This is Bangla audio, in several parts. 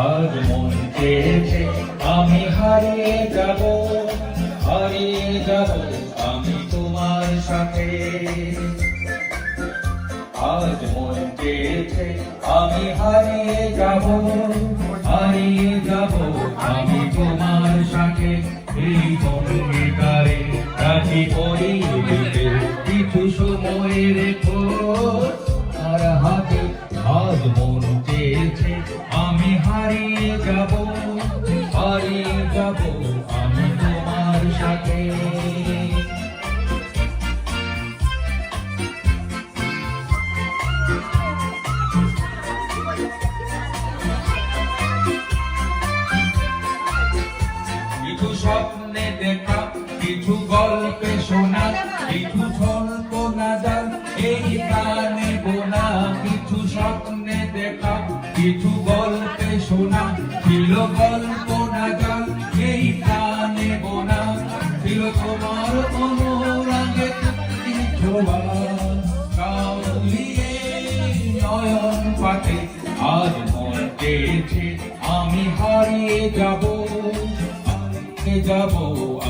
আজ মন চেয়েছে আমি হারিয়ে যাব আমি তোমার সাথে। আজ মন চেয়েছে আমি হারিয়ে যাব আমি তোমার সাথে। এই অঙ্গীকারে রাজি পরিবেশে কিছু সময় রেখো আর হাতে। আজ মন চেয়েছে আমি হারিয়ে যাব আমি তোমার সাথে। কিছু স্বপ্নে দেখা, কিছু গল্পে শোনা, কিছু কল্পনা জাল এই গানে বোনা। কিছু স্বপ্নে দেখা, কিছু গল্পে শোনা, ছিল কল্পনা জাল এই গানে বোনা। ছিল তোমার অনুরাগে ছোঁয়া কাউলিয়ে নয়ন পাতে। আজ মন চেয়েছে আমি হারিয়ে যাব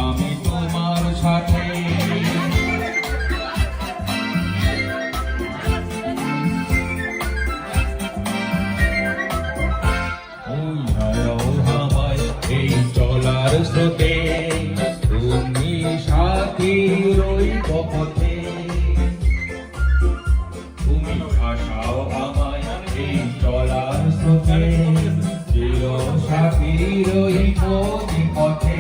আমি তোমার সাথে। এই চলার স্রোতে তুমি সাথী রইব পথে। তুমি ভাসাও আমায় এই চলার স্রোতে, চির সাথী রইব পথে।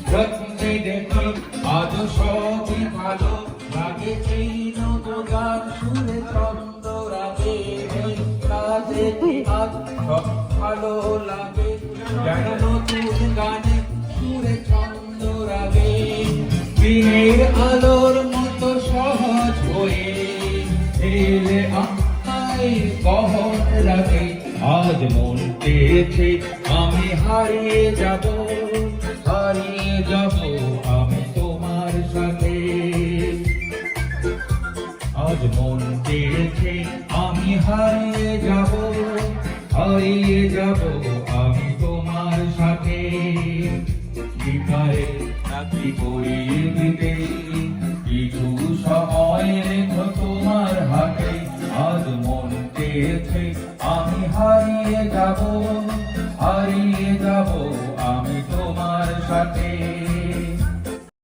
প্রতি দেখি আজ সবই ভালো লাগে, এই নবগান সুরে ছন্দ রাগে। কাজে আজ সব ভালো লাগে, যেন নতুন গানে সুরে ছন্দ রাগে। দিনের আলোর মতো সহজ হয়ে এলে আমায় বহন রাখে। আজ মন চেয়েছে আমি হারিয়ে যাব আমি তোমার সাথে। আজ মন চেয়েছে আমি হারিয়ে যাব আমি তোমার সাথে। বিকারে রাত্রি পড়িয়ে দিতে কিছু সময় রেখো তোমার হাতে। আজ মন চেয়েছে আমি হারিয়ে যাব আমি তোমার সাথে।